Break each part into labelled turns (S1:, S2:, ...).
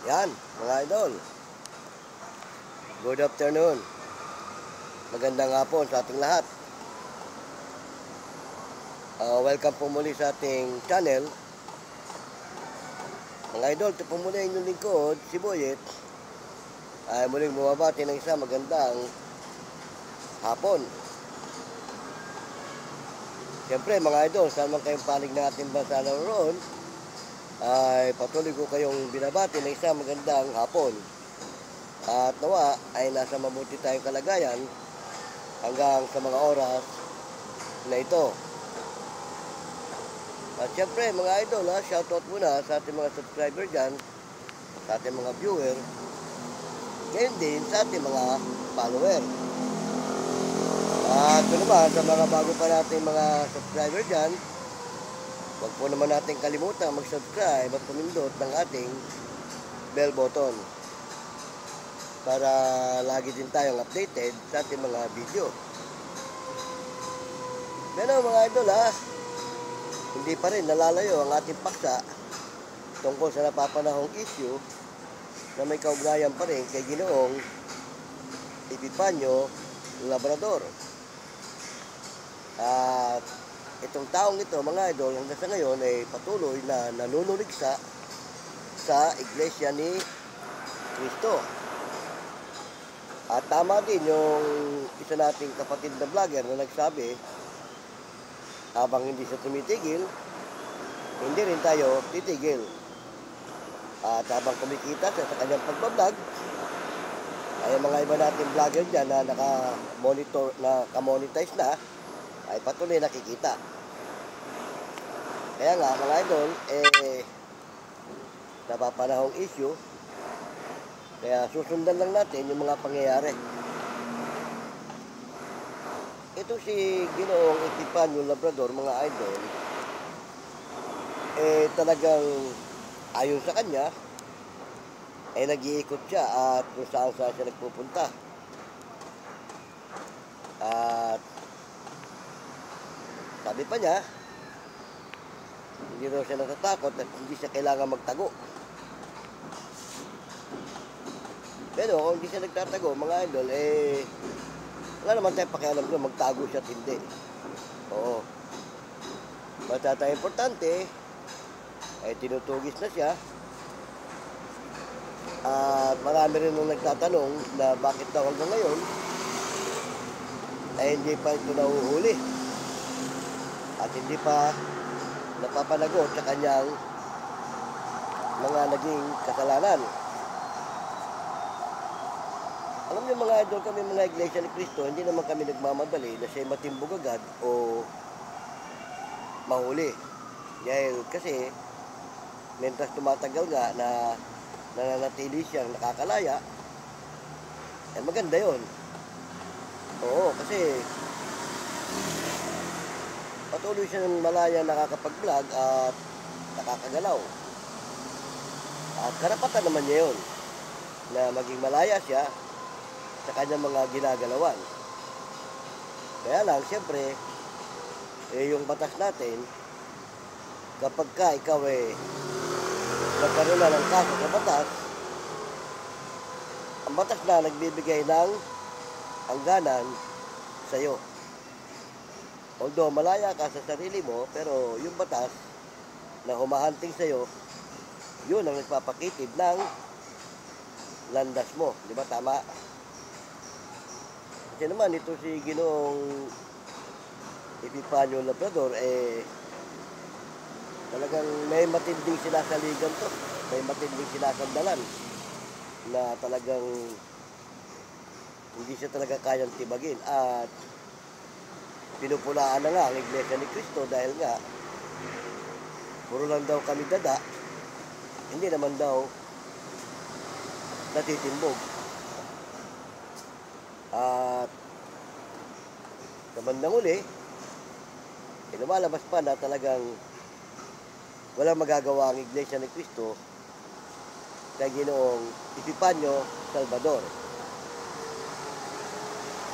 S1: Yan, mga idol. Good afternoon. Magandang hapon sa ating lahat. Welcome po muli sa ating channel. Mga idol, ito po muli inyong lingkod, si Boyet, ay muling bumabati ng isang magandang hapon. Siyempre mga idol, saan man kayong panig ng ating bansa naroon, ay patuloy ko kayong binabati ng isang magandang hapon. At nawa ay nasa mabuti tayong kalagayan hanggang sa mga oras na ito. At siyempre mga idol, shoutout muna sa ating mga subscriber dyan, sa ating mga viewer, ngayon din sa ating mga follower. At ito naman sa mga bago pa nating mga subscriber dyan, huwag po naman natin kalimutan mag-subscribe at pumindot ng ating bell button para lagi din tayong updated sa ating mga video. Pero mga idol hindi pa rin nalalayo ang ating paksa tungkol sa napapanahong issue na may kaugnayan pa rin kay Ginoong Epifanio Labrador. At itong taong ito mga idol hanggang sa ngayon ay patuloy na nanunuligsa sa Iglesia ni Cristo. At tama din yung isa nating kapatid na vlogger na nagsabi, habang hindi siya tumitigil, hindi rin tayo titigil. At habang kumikita siya sa kanyang pagbablog, ay mga iba nating vlogger dyan na naka-monitor, naka-monetize na, ay patuloy nakikita. Kaya nga mga idol, napapanahong issue, kaya susundan lang natin yung mga pangyayari. Ito si Ginoong Epifanio Labrador, mga idol, talagang ayon sa kanya, nag-iikot siya at kung saan siya nagpupunta. At sabi pa niya, hindi daw siya natatakot at hindi siya kailangan magtago. Pero kung hindi siya nagtatago, mga idol, wala naman tayong pakialam kung magtago siya at hindi. Oo. Basta tayo importante, tinutugis na siya. At marami rin nung nagtatanong na bakit daw hanggang ngayon hindi pa ito nahuhuli. At hindi pa napapanagot sa kanyang mga naging kasalanan. Alam niyo mga idol, kami mga Iglesia ni Cristo, hindi naman kami nagmamadali na siya matimbog agad o mahuli. Dahil kasi, mientras tumatagal nga na nananatili siyang nakakalaya, maganda yon. Oo, kasi patuloy siya ng malaya nakakapag-vlog at nakakagalaw. At karapatan naman niya yun, na maging malaya siya sa kanyang mga ginagalawan. Kaya lang, siyempre, yung batas natin, kapag ka ikaw nagkaroon na ng kaso sa batas, ang batas na nagbibigay ng hangganan sa iyo. Although malaya ka sa sarili mo, pero yung batas na humahanting sa iyo, yun ang nagpapakitid ng landas mo. Di ba tama? Kasi naman ito si Ginoong Epifanio Labrador, talagang may matinding sinasaligan to. May matinding sinasandalan na talagang hindi siya talaga kayang tibagin. At pinupulaan na nga ang Iglesia ni Cristo dahil nga puro lang daw kami dada, hindi naman daw natitimbog. At sa bandang uli, lumalabas pa na talagang walang magagawa ang Iglesia ni Cristo kay Ginoong Epifanio Salvador.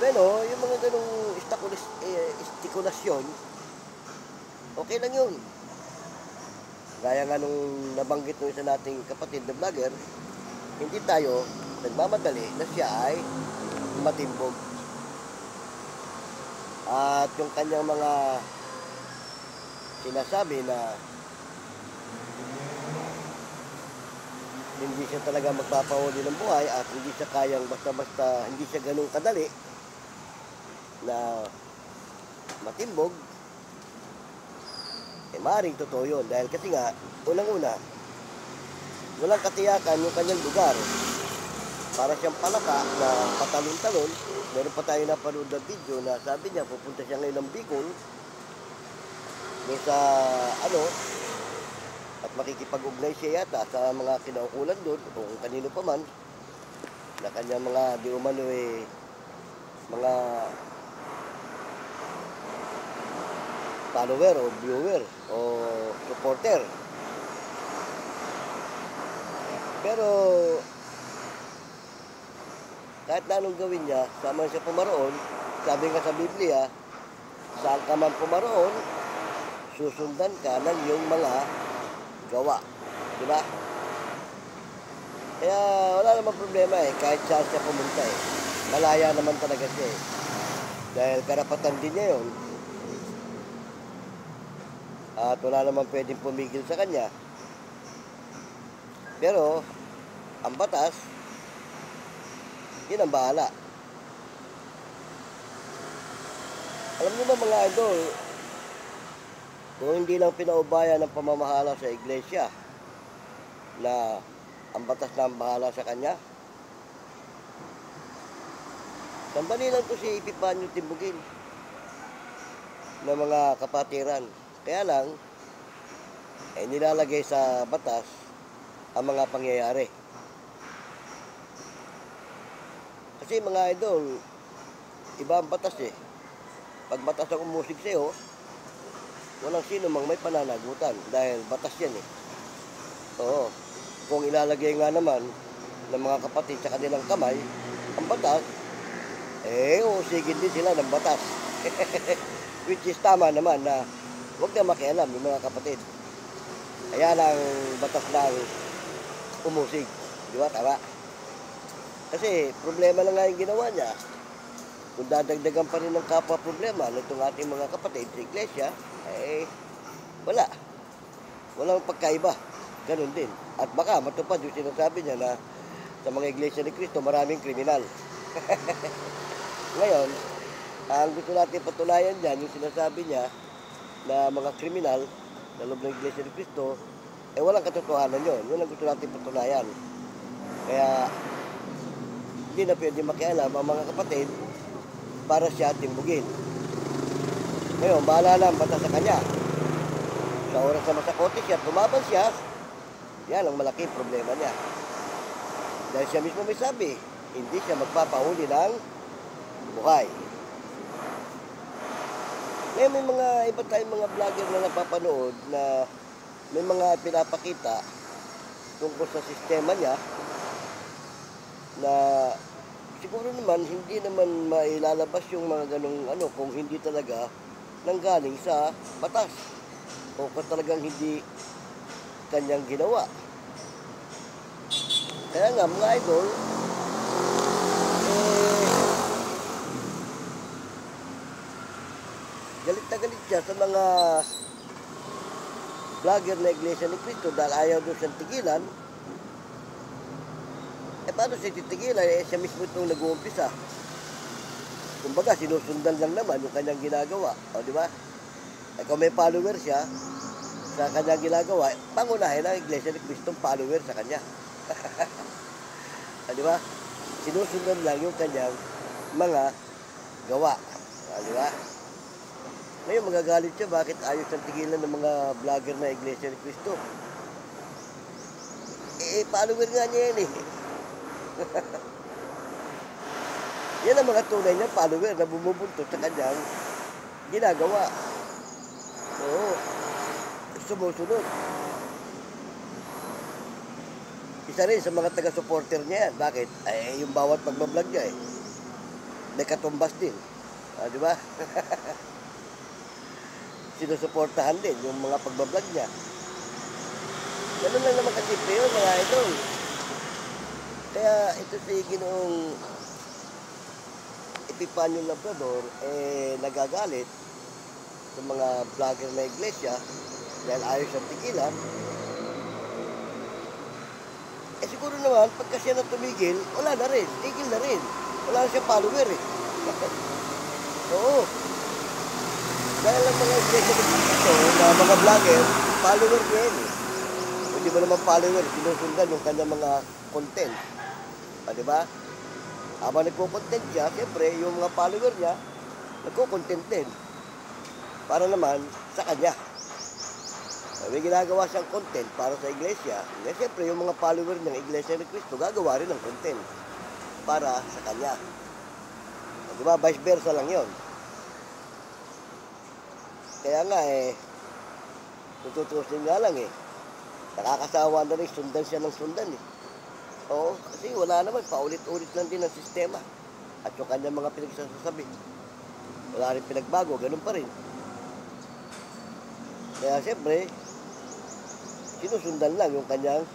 S1: Pero yung mga ganong istikulasyon, okay lang yun. Gaya nga nung nabanggit nung isa nating kapatid na vlogger, hindi tayo nagmamadali na siya ay matimbog. At yung kanyang mga sinasabi na hindi siya talaga magpapahuli ng buhay at hindi siya kayang basta-basta, hindi siya ganun kadali na matimbog, maaaring totoo yun. Dahil kasi nga, unang-una, walang katiyakan yung kanyang lugar. Para siyang palaka na patalon-talon. Meron pa tayo napanood na video na sabi niya, pupunta siya ngayon ng Bicol doon sa at makikipag-ugnay siya yata sa mga kinaukulan doon o kung kanino pa man na kanyang mga di umano mga follower o viewer o supporter. Pero kahit na anong gawin niya, saan siya pumaroon, sabi nga sa Biblia, saan ka man pumaroon, susundan ka ng iyong mga gawa. Diba? Kaya wala namang problema kahit saan siya pumunta Malaya naman talaga siya Dahil karapatan din niya yun. At wala namang pwedeng pumigil sa kanya. Pero, ang batas, yun ang bahala. Alam niyo ba mga idol, kung hindi lang pinaubayan ng pamamahala sa iglesia na ang batas na ang bahala sa kanya, sambalilan ko si Epifanio timbugin ng mga kapatiran. Kaya lang, nilalagay sa batas ang mga pangyayari. Kasi mga idol, iba ang batas Pag batas ang umusig sa'yo, walang sino mang may pananagutan dahil batas yan Oo. Kung ilalagay nga naman ng mga kapatid sa kanilang kamay, ang batas, usigin din sila ng batas. Which is tama naman na huwag na makialam yung mga kapatid. Kaya lang batas lang umusig. Di ba? Tama. Kasi problema lang nga yung ginawa niya. Kung dadagdagan pa rin ng kapwa problema nitong ating mga kapatid sa iglesia, wala. Walang pagkaiba. Ganun din. At baka matupad yung sinasabi niya na sa mga iglesia ni Cristo maraming kriminal. Ngayon, ang gusto natin patunayan dyan, yung sinasabi niya na mga kriminal sa loob ng iglesia ni Cristo, walang katotohanan yun. Yun ang gusto natin patunayan. Kaya, hindi na pwede makialam ang mga kapatid para siya timbugin. Ngayon, bahala lang bata sa kanya. Sa oras na masakote siya, tumaban siya, yan ang malaking problema niya. Dahil siya mismo may sabi, hindi siya magpapahuli ng buhay. Ngayon may mga iba tayong mga vlogger na napapanood na may mga pinapakita tungkol sa sistema niya na siguro naman hindi naman mailalabas yung mga ganong kung hindi talaga nanggaling sa batas o kung talagang hindi kanyang ginawa. Kaya nga mga idol, galit na galit siya sa mga vlogger na Iglesia ni Cristo dahil ayaw doon siyang tigilan. Paano siya titigilan? Siya mismo itong nag-uumpisa. Kumbaga, sinusundan lang naman yung kanyang ginagawa. O, di ba? Kung may follower siya sa kanyang ginagawa, pangunahin ang Iglesia ni Cristo follower sa kanya. O, di ba? Sinusundan lang yung kanyang mga gawa. O, di ba? Ngayon, magagalit siya. Bakit ayaw siyang tigilan ng mga vlogger na Iglesia ni Cristo? Follower nga niya yan Yan ang mga tunay niya follower na bumubuntot sa kanyang ginagawa. Oo. Sumusunod. Isa rin sa mga taga-supporter niya yan. Bakit? Yung bawat pagbablog niya may katumbas din. Di ba? Sinusuportahan din yung mga pagbablog niya. Ganun lang naman kasi yun, mga idol. Kaya ito si Ginoong Epifanio Labrador, nagagalit sa mga vlogger na iglesia dahil ayaw siyang tigilan. Siguro naman, pagka siya na tumigil, wala na rin, tigil na rin. Wala na siyang follower eh. Oo. Dahil ang mga iglesia dito, na mga vlogger, follower niya yun eh. Hindi mo naman follower, sinusundan yung kanyang mga content. Diba? Habang nagko-content siya, siyempre, yung mga follower niya, nagko-content din. Para naman sa kanya. May ginagawa siyang content para sa iglesia. Siyempre, yung mga follower ng Iglesia ni Cristo, gagawa rin ng content para sa kanya. Diba? Vice versa lang yon. Kaya nga tututusin nga lang nakakasawa na rin, sundan siya ng sundan Oo, kasi wala naman, paulit-ulit lang din ang sistema. At yung kanyang mga pinagsasabi, wala rin pinagbago, ganun pa rin. Kaya siyempre, sinusundan lang yung kanyang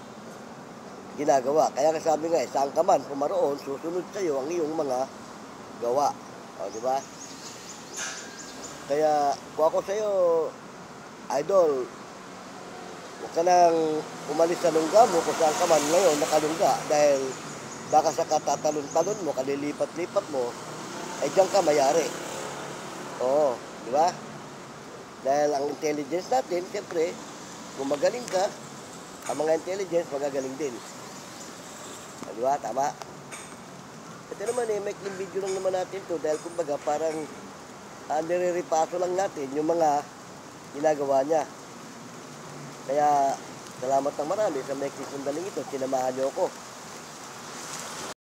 S1: ginagawa. Kaya kasabi nga saan ka man pumaroon, susunod sa iyo ang iyong mga gawa. Di ba? Kaya kung ako sa iyo, idol, huwag ka nang umalis sa lungga mo kung saan ka man ngayon nakalungga dahil baka sa katatalon-talon mo, kalilipat-lipat mo, ay diyan ka mayari. Oo, di ba? Dahil ang intelligence natin, siyempre, kung magaling ka, ang mga intelligence magagaling din. Di ba? Tama? Ito naman maikling video lang naman natin to dahil kumbaga parang nire-repaso lang natin yung mga ginagawa niya. Kaya salamat ng marami sa maikling sundaling ito, sinamahan niyo ako.